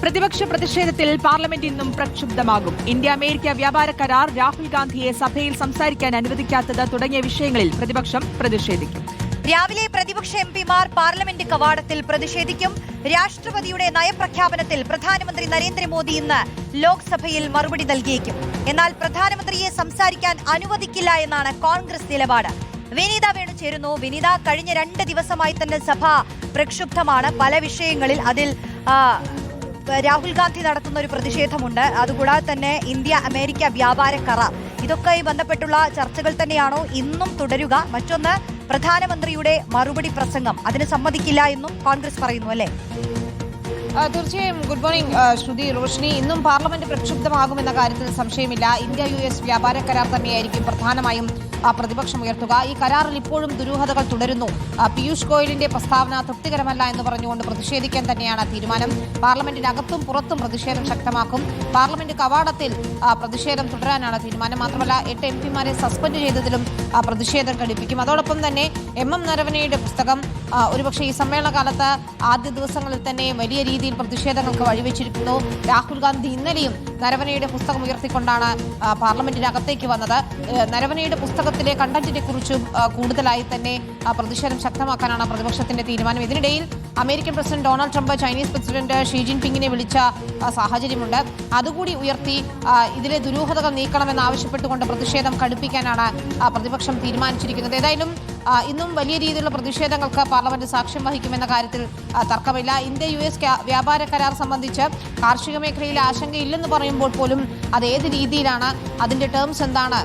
പ്രതിപക്ഷ പ്രതിഷേധത്തിൽ പാർലമെന്റ് ഇന്നും പ്രക്ഷുബ്ധമാകും. ഇന്ത്യ അമേരിക്ക വ്യാപാര കരാർ, രാഹുൽ ഗാന്ധിയെ സഭയിൽ സംസാരിക്കാൻ അനുവദിക്കാത്തത് തുടങ്ങിയ വിഷയങ്ങളിൽ പ്രതിപക്ഷം പ്രതിഷേധിക്കും. രാവിലെ പ്രതിപക്ഷ എംപിമാർ പാർലമെന്റ് കവാടത്തിൽ പ്രതിഷേധിക്കും. രാഷ്ട്രപതിയുടെ നയപ്രഖ്യാപനത്തിൽ പ്രധാനമന്ത്രി നരേന്ദ്രമോദി ഇന്ന് ലോക്സഭയിൽ മറുപടി നൽകിയേക്കും. എന്നാൽ പ്രധാനമന്ത്രിയെ സംസാരിക്കാൻ അനുവദിക്കില്ല എന്നാണ് കോൺഗ്രസ് നിലപാട്. വിനീത വേണു ചേരുന്നു. വിനീത, കഴിഞ്ഞ 2 ദിവസമായി തന്നെ സഭ പ്രക്ഷുബ്ധമാണ് പല വിഷയങ്ങളിൽ. അതിൽ രാഹുൽ ഗാന്ധി നടത്തുന്ന ഒരു പ്രതിഷേധമുണ്ട്. അതുകൂടാതെ തന്നെ ഇന്ത്യ അമേരിക്ക വ്യാപാര കരാർ, ഇതൊക്കെ ബന്ധപ്പെട്ടുള്ള ചർച്ചകൾ തന്നെയാണോ ഇന്നും തുടരുക? മറ്റൊന്ന്, പ്രധാനമന്ത്രിയുടെ മറുപടി പ്രസംഗം, അതിന് സമ്മതിക്കില്ല എന്നും കോൺഗ്രസ് പറയുന്നു, അല്ലേ? തീർച്ചയായും. ഗുഡ് മോർണിംഗ് ശ്രുതി, റോഷിനി. ഇന്നും പാർലമെന്റ് പ്രക്ഷുബ്ധമാകുമെന്ന കാര്യത്തിൽ സംശയമില്ല. ഇന്ത്യ US വ്യാപാര കരാർ തന്നെയായിരിക്കും പ്രധാനമായും പ്രതിപക്ഷം ഉയർത്തുക. ഈ കരാറിൽ ഇപ്പോഴും ദുരൂഹതകൾ തുടരുന്നു. പീയൂഷ് ഗോയലിന്റെ പ്രസ്താവന തൃപ്തികരമല്ല എന്ന് പറഞ്ഞുകൊണ്ട് പ്രതിഷേധിക്കാൻ തന്നെയാണ് തീരുമാനം. പാർലമെന്റിനകത്തും പുറത്തും പ്രതിഷേധം ശക്തമാക്കും. പാർലമെന്റ് കവാടത്തിൽ പ്രതിഷേധം തുടരാനാണ് തീരുമാനം. മാത്രമല്ല 8 എംപിമാരെ സസ്പെൻഡ് ചെയ്തതിലും പ്രതിഷേധം ഘടിപ്പിക്കും. അതോടൊപ്പം തന്നെ MM നരവനെയുടെ പുസ്തകം ഒരുപക്ഷെ ഈ സമ്മേളനകാലത്ത് ആദ്യ ദിവസങ്ങളിൽ തന്നെ വലിയ രീതിയിൽ പ്രതിഷേധങ്ങൾക്ക് വഴിവെച്ചിരിക്കുന്നു. രാഹുൽ ഗാന്ധി ഇന്നലെയും നരവനെയുടെ പുസ്തകം ഉയർത്തിക്കൊണ്ടാണ് പാർലമെന്റിനകത്തേക്ക് വന്നത്. നരവനെയുടെ പുസ്തകത്തിലെ കണ്ടന്റിനെ കുറിച്ചും കൂടുതലായി തന്നെ പ്രതിഷേധം ശക്തമാക്കാനാണ് പ്രതിപക്ഷത്തിന്റെ തീരുമാനം. ഇതിനിടയിൽ American president Donald Trump Chinese president Xi ജിൻപിങ്ങിനെ വിളിച്ച സാഹചര്യമുണ്ട്. അതുകൂടി ഉയർത്തി ഇതിലെ ദുരൂഹതകൾ നീക്കണമെന്നാവശ്യപ്പെട്ടുകൊണ്ട് പ്രതിഷേധം കടുപ്പിക്കാനാണ് പ്രതിപക്ഷം തീരുമാനിച്ചിരിക്കുന്നത്. ഏതായാലും ഇന്നും വലിയ രീതിയിലുള്ള പ്രതിഷേധങ്ങൾക്ക് പാർലമെന്റ് സാക്ഷ്യം വഹിക്കുമെന്ന കാര്യത്തിൽ തർക്കമില്ല. ഇന്ത്യ US വ്യാപാര കരാർ സംബന്ധിച്ച് കാർഷിക മേഖലയിൽ ആശങ്കയില്ലെന്ന് പറയുമ്പോൾ പോലും അത് ഏത് രീതിയിലാണ്, അതിന്റെ ടേംസ് എന്താണ്,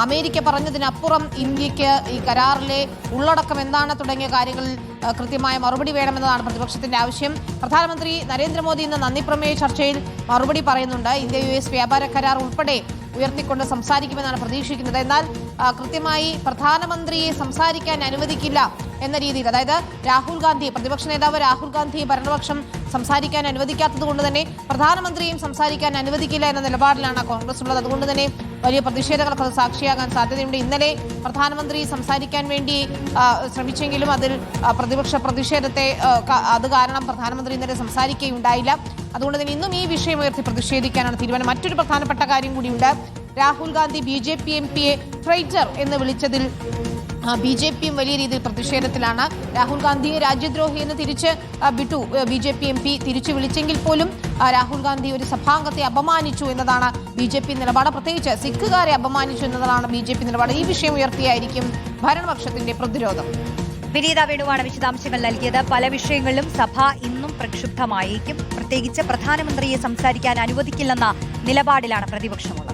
അമേരിക്ക പറഞ്ഞതിനപ്പുറം ഇന്ത്യക്ക് ഈ കരാറിലെ ഉള്ളടക്കം എന്താണ് തുടങ്ങിയ കാര്യങ്ങളിൽ കൃത്യമായ മറുപടി വേണമെന്നതാണ് പ്രതിപക്ഷത്തിന്റെ ആവശ്യം. പ്രധാനമന്ത്രി നരേന്ദ്രമോദി ഇന്ന് നന്ദിപ്രമേയ ചർച്ചയിൽ മറുപടി പറയുന്നുണ്ട്. ഇന്ത്യ US വ്യാപാര കരാർ ഉൾപ്പെടെ ഉയർത്തിക്കൊണ്ട് സംസാരിക്കുമെന്നാണ് പ്രതീക്ഷിക്കുന്നത്. എന്നാൽ കൃത്യമായി പ്രധാനമന്ത്രിയെ സംസാരിക്കാൻ അനുവദിക്കില്ല എന്ന രീതിയിൽ, അതായത് രാഹുൽ ഗാന്ധി, പ്രതിപക്ഷ നേതാവ് രാഹുൽ ഗാന്ധി ഭരണപക്ഷം സംസാരിക്കാൻ അനുവദിക്കാത്തത് കൊണ്ട് തന്നെ പ്രധാനമന്ത്രിയും സംസാരിക്കാൻ അനുവദിക്കില്ല എന്ന നിലപാടിലാണ് കോൺഗ്രസ് ഉള്ളത്. അതുകൊണ്ട് തന്നെ വലിയ പ്രതിഷേധങ്ങൾക്ക് അത് സാക്ഷിയാകാൻ സാധ്യതയുണ്ട്. ഇന്നലെ പ്രധാനമന്ത്രി സംസാരിക്കാൻ വേണ്ടി ശ്രമിച്ചെങ്കിലും അതിൽ പ്രതിപക്ഷ പ്രതിഷേധത്തെ അത് കാരണം പ്രധാനമന്ത്രി ഇന്നലെ സംസാരിക്കുകയുണ്ടായില്ല. അതുകൊണ്ട് തന്നെ ഇന്നും ഈ വിഷയം ഉയർത്തി പ്രതിഷേധിക്കാനാണ് തീരുമാനം. മറ്റൊരു പ്രധാനപ്പെട്ട കാര്യം കൂടിയുണ്ട്. രാഹുൽ ഗാന്ധി BJP MPയെ ട്രൈറ്റർ എന്ന് വിളിച്ചതിൽ BJPയും വലിയ രീതിയിൽ പ്രതിഷേധത്തിലാണ്. രാഹുൽ ഗാന്ധിയെ രാജ്യദ്രോഹി എന്ന് തിരിച്ച് വിട്ടു BJP MP തിരിച്ചു വിളിച്ചെങ്കിൽ പോലും രാഹുൽ ഗാന്ധി ഒരു സഭാംഗത്തെ അപമാനിച്ചു എന്നതാണ് BJP നിലപാട്. പ്രത്യേകിച്ച് സിഖുകാരെ അപമാനിച്ചു എന്നതാണ് BJP നിലപാട്. ഈ വിഷയം ഉയർത്തിയായിരിക്കും ഭരണപക്ഷത്തിന്റെ പ്രതിരോധം. വിനീത വേണുവാണ് വിശദാംശങ്ങൾ നൽകിയത്. പല വിഷയങ്ങളിലും സഭ ഇന്നും പ്രക്ഷുബ്ധമായേക്കും. പ്രത്യേകിച്ച് പ്രധാനമന്ത്രിയെ സംസാരിക്കാൻ അനുവദിക്കില്ലെന്ന നിലപാടിലാണ് പ്രതിപക്ഷമുള്ളത്.